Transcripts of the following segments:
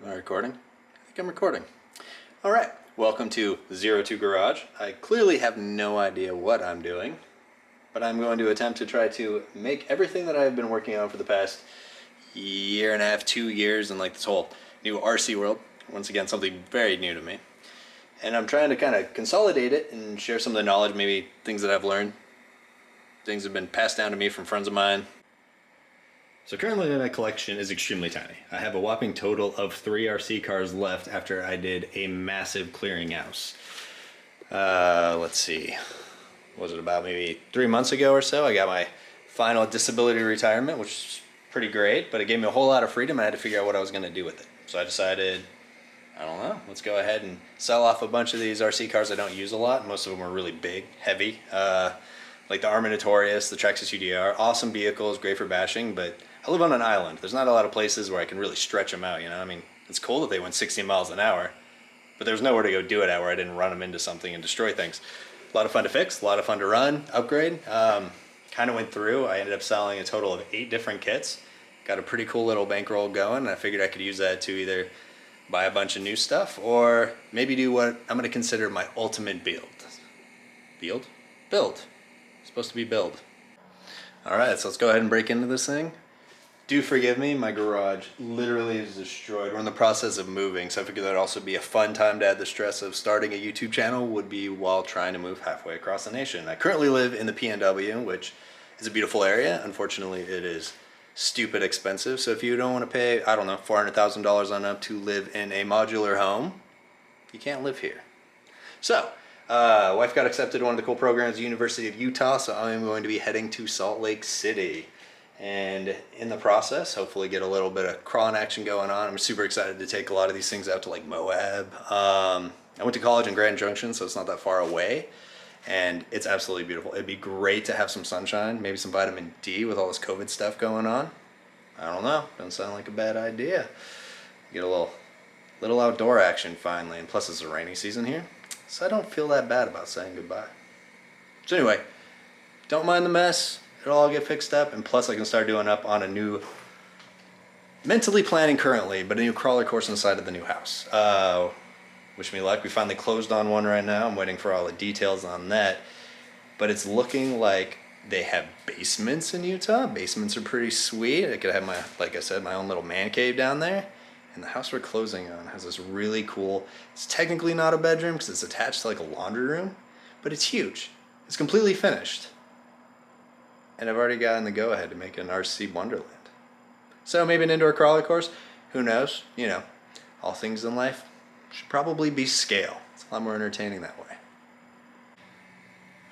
Am I recording? I think I'm recording. All right, welcome to Zero2 Garage. I clearly have no idea what I'm doing, but I'm going to attempt to try to make everything that I've been working on for the past year and a half, 2 years, and like this whole new RC world. Once again, something very new to me. And I'm trying to kind of consolidate it and share some of the knowledge, maybe things that I've learned, things that have been passed down to me from friends of mine. So currently my collection is extremely tiny. I have a whopping total of 3 RC cars left after I did a massive clearinghouse. Let's see, was it about maybe 3 months ago or so? I got my final disability retirement, which is pretty great, but it gave me a whole lot of freedom. I had to figure out what I was gonna do with it. So I decided, I don't know, let's go ahead and sell off a bunch of these RC cars I don't use a lot. Most of them are really big, heavy. Like the Arminitorius, the Traxxas UDR, awesome vehicles, great for bashing, but I live on an island. There's not a lot of places where I can really stretch them out, you know? I mean, it's cool that they went 60 miles an hour, but there's nowhere to go do it at where I didn't run them into something and destroy things. A lot of fun to fix, a lot of fun to run, upgrade. Kind of went through. I ended up selling a total of 8 different kits. Got a pretty cool little bankroll going, and I figured I could use that to either buy a bunch of new stuff or maybe do what I'm gonna consider my ultimate build. Build? Build. It's supposed to be build. All right, so let's go ahead and break into this thing. Do forgive me, my garage literally is destroyed. We're in the process of moving, so I figured that'd also be a fun time to add the stress of starting a YouTube channel would be while trying to move halfway across the nation. I currently live in the PNW, which is a beautiful area. Unfortunately, it is stupid expensive. So if you don't want to pay, I don't know, $400,000 on up to live in a modular home, you can't live here. So, wife got accepted to one of the cool programs at the University of Utah, so I'm going to be heading to Salt Lake City. And in the process, hopefully get a little bit of crawling action going on. I'm super excited to take a lot of these things out to like Moab. I went to college in Grand Junction, so it's not that far away. And it's absolutely beautiful. It'd be great to have some sunshine, maybe some vitamin D with all this COVID stuff going on. I don't know, doesn't sound like a bad idea. Get a little outdoor action finally, and plus it's a rainy season here. So I don't feel that bad about saying goodbye. So anyway, don't mind the mess. It'll all get fixed up, and plus I can start doing up on a new, mentally planning currently, but a new crawler course inside of the new house. Wish me luck. We finally closed on one right now. I'm waiting for all the details on that. But it's looking like they have basements in Utah. Basements are pretty sweet. I could have my, like I said, my own little man cave down there. And the house we're closing on has this really cool, it's technically not a bedroom because it's attached to like a laundry room, but it's huge. It's completely finished. And I've already gotten the go-ahead to make it an RC wonderland. So maybe an indoor crawler course, who knows? You know, all things in life should probably be scale. It's a lot more entertaining that way.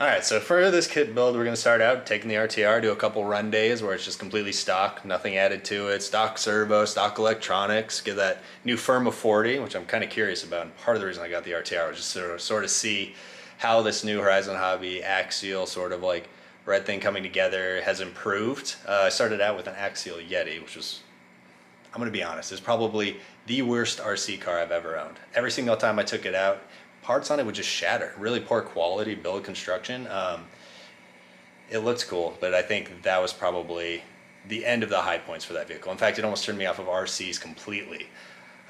All right, so for this kit build, we're gonna start out taking the RTR, do a couple run days where it's just completely stock, nothing added to it, stock servo, stock electronics, get that new Firma 40, which I'm kind of curious about. And part of the reason I got the RTR was just sort of see how this new Horizon Hobby Axial sort of like red thing coming together has improved. I started out with an Axial Yeti, which was, I'm gonna be honest, is probably the worst RC car I've ever owned. Every single time I took it out, parts on it would just shatter. Really poor quality build construction. It looks cool, but I think that was probably the end of the high points for that vehicle. In fact, it almost turned me off of RCs completely.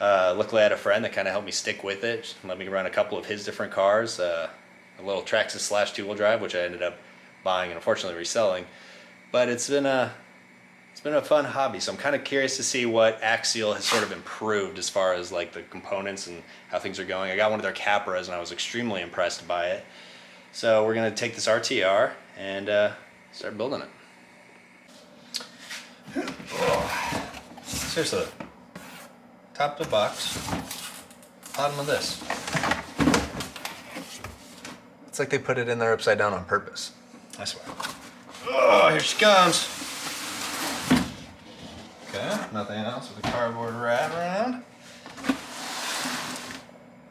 Luckily I had a friend that kind of helped me stick with it, just let me run a couple of his different cars, a little Traxxas / 2-wheel drive, which I ended up buying and unfortunately reselling. But it's been a fun hobby, so I'm kind of curious to see what Axial has sort of improved as far as like the components and how things are going. I got one of their Capras and I was extremely impressed by it. So we're gonna take this RTR and start building it. Seriously, top of the box, bottom of this. It's like they put it in there upside down on purpose. I swear. Oh, here she comes. Okay, nothing else with a cardboard wrap around.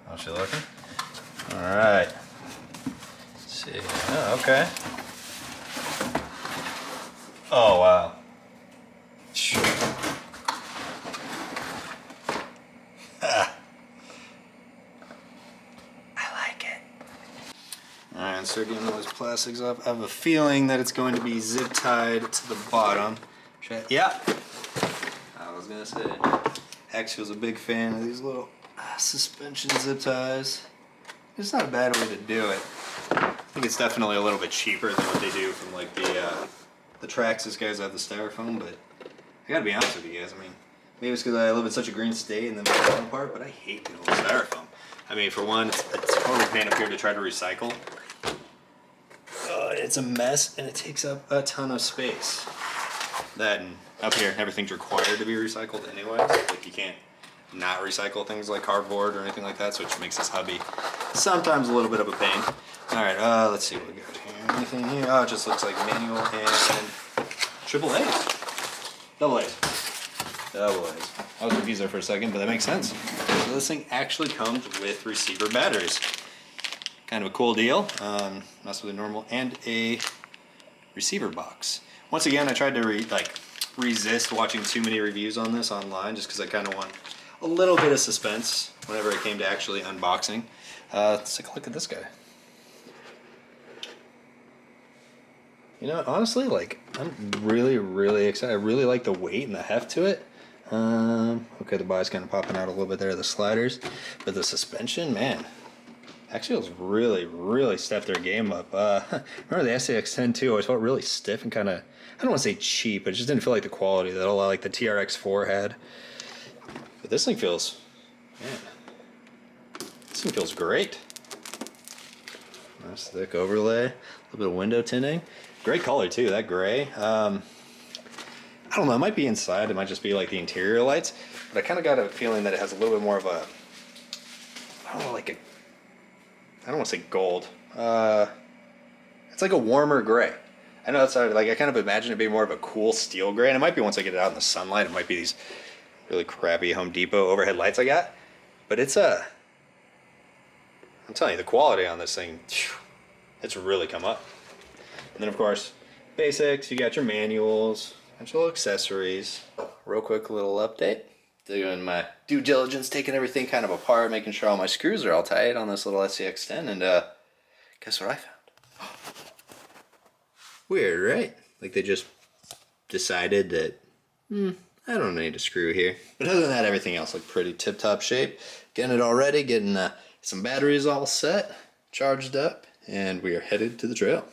How's she looking? All right. Let's see. Oh, okay. Oh, wow. Alright, so getting all these plastics off. I have a feeling that it's going to be zip tied to the bottom. Yeah, I was gonna say. Axial's a big fan of these little suspension zip ties. It's not a bad way to do it. I think it's definitely a little bit cheaper than what they do from like the Traxxas guys that have the styrofoam, but I gotta be honest with you guys, I mean, maybe it's because I live in such a green state and the styrofoam part, but I hate dealing with styrofoam. I mean, for one, it's a total pain up here to try to recycle. It's a mess and it takes up a ton of space. That and up here, everything's required to be recycled anyway. Like you can't not recycle things like cardboard or anything like that, so which makes this hubby sometimes a little bit of a pain. All right, let's see what we got here. Anything here? Oh, it just looks like manual and triple A's. Double A's. Double A's. I was confused there for a second, but that makes sense. So this thing actually comes with receiver batteries. Kind of a cool deal. Mess with a normal and a receiver box. Once again, I tried to resist watching too many reviews on this online just because I kind of want a little bit of suspense whenever it came to actually unboxing. Let's take a look at this guy. You know, honestly, like, I'm really, really excited. I really like the weight and the heft to it. Okay, the body's kind of popping out a little bit there, the sliders. But the suspension, man, Axial's really, really stepped their game up. Remember the SCX10 too, always felt really stiff and kind of, I don't want to say cheap, but it just didn't feel like the quality that like the TRX4 had. But this thing feels, man, this thing feels great. Nice thick overlay, a little bit of window tinting. Great color too, that gray. I don't know, it might be inside, it might just be like the interior lights, but I kind of got a feeling that it has a little bit more of a, I don't know, like a, I don't want to say gold. It's like a warmer gray. I know it's like I kind of imagine it being more of a cool steel gray, and it might be once I get it out in the sunlight, it might be these really crappy Home Depot overhead lights I got. But it's I'm telling you, the quality on this thing, it's really come up. And then of course, basics, you got your manuals, a bunch of little accessories. Real quick little update. Doing my due diligence, taking everything kind of apart, making sure all my screws are all tight on this little SCX10, and guess what I found? Weird, right? Like they just decided that, I don't need a screw here. But other than that, everything else looked pretty tip-top shape. Getting it all ready, getting some batteries all set, charged up, and we are headed to the trail.